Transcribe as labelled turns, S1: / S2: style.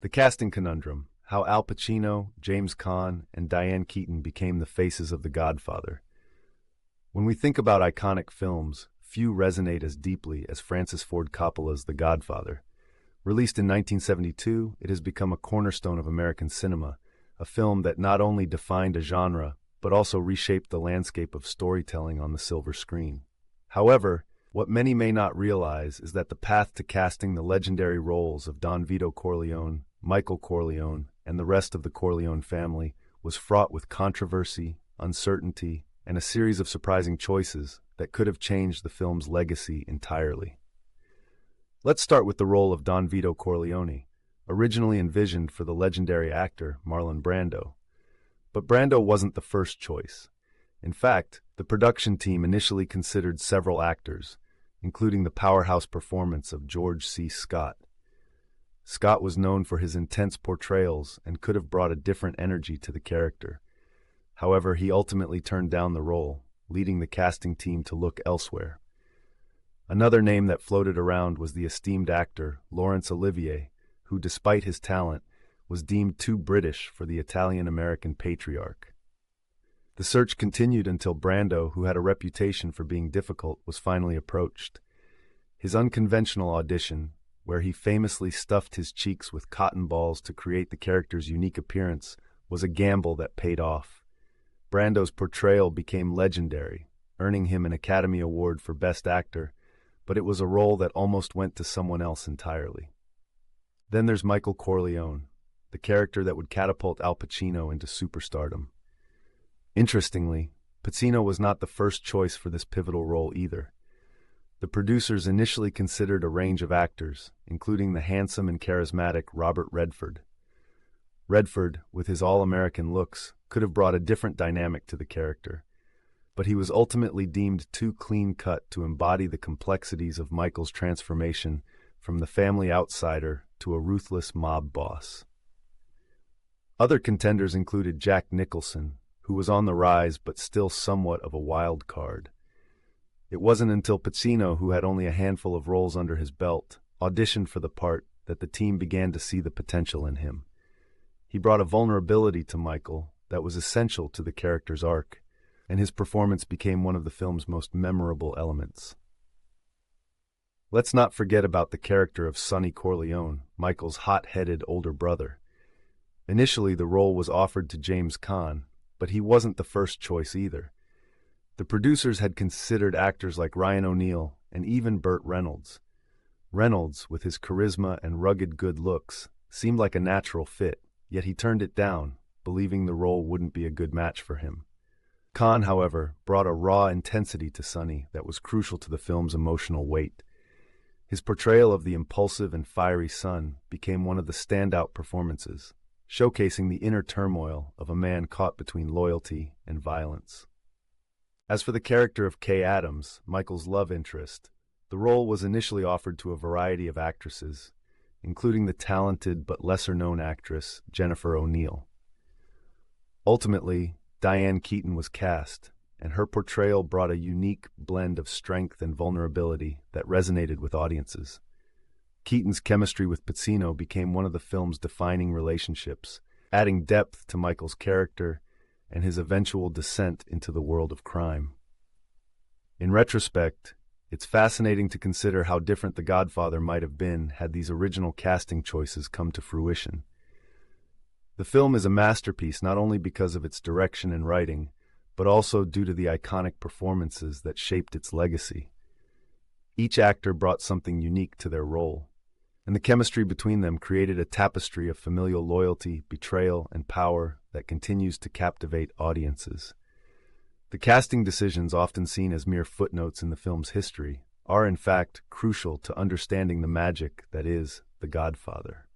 S1: The Casting Conundrum: How Al Pacino, James Caan, and Diane Keaton became the faces of The Godfather. When we think about iconic films, few resonate as deeply as Francis Ford Coppola's The Godfather. Released in 1972, it has become a cornerstone of American cinema, a film that not only defined a genre, but also reshaped the landscape of storytelling on the silver screen. However, what many may not realize is that the path to casting the legendary roles of Don Vito Corleone, Michael Corleone, and the rest of the Corleone family was fraught with controversy, uncertainty, and a series of surprising choices that could have changed the film's legacy entirely. Let's start with the role of Don Vito Corleone, originally envisioned for the legendary actor Marlon Brando. But Brando wasn't the first choice. In fact, the production team initially considered several actors, including the powerhouse performance of George C. Scott. Scott was known for his intense portrayals and could have brought a different energy to the character. However, he ultimately turned down the role, leading the casting team to look elsewhere. Another name that floated around was the esteemed actor Laurence Olivier, who, despite his talent, was deemed too British for the Italian-American patriarch. The search continued until Brando, who had a reputation for being difficult, was finally approached. His unconventional audition, where he famously stuffed his cheeks with cotton balls to create the character's unique appearance, was a gamble that paid off. Brando's portrayal became legendary, earning him an Academy Award for Best Actor, but it was a role that almost went to someone else entirely. Then there's Michael Corleone, the character that would catapult Al Pacino into superstardom. Interestingly, Pacino was not the first choice for this pivotal role either. The producers initially considered a range of actors, including the handsome and charismatic Robert Redford. Redford, with his all-American looks, could have brought a different dynamic to the character, but he was ultimately deemed too clean-cut to embody the complexities of Michael's transformation from the family outsider to a ruthless mob boss. Other contenders included Jack Nicholson, who was on the rise but still somewhat of a wild card. It wasn't until Pacino, who had only a handful of roles under his belt, auditioned for the part that the team began to see the potential in him. He brought a vulnerability to Michael that was essential to the character's arc, and his performance became one of the film's most memorable elements. Let's not forget about the character of Sonny Corleone, Michael's hot-headed older brother. Initially, the role was offered to James Caan, but he wasn't the first choice either. The producers had considered actors like Ryan O'Neal and even Burt Reynolds. Reynolds, with his charisma and rugged good looks, seemed like a natural fit, yet he turned it down, believing the role wouldn't be a good match for him. Caan, however, brought a raw intensity to Sonny that was crucial to the film's emotional weight. His portrayal of the impulsive and fiery son became one of the standout performances, showcasing the inner turmoil of a man caught between loyalty and violence. As for the character of Kay Adams, Michael's love interest, the role was initially offered to a variety of actresses, including the talented but lesser-known actress Jennifer O'Neill. Ultimately, Diane Keaton was cast, and her portrayal brought a unique blend of strength and vulnerability that resonated with audiences. Keaton's chemistry with Pacino became one of the film's defining relationships, adding depth to Michael's character and his eventual descent into the world of crime. In retrospect, it's fascinating to consider how different The Godfather might have been had these original casting choices come to fruition. The film is a masterpiece not only because of its direction and writing, but also due to the iconic performances that shaped its legacy. Each actor brought something unique to their role, and the chemistry between them created a tapestry of familial loyalty, betrayal, and power that continues to captivate audiences. The casting decisions, often seen as mere footnotes in the film's history, are in fact crucial to understanding the magic that is The Godfather.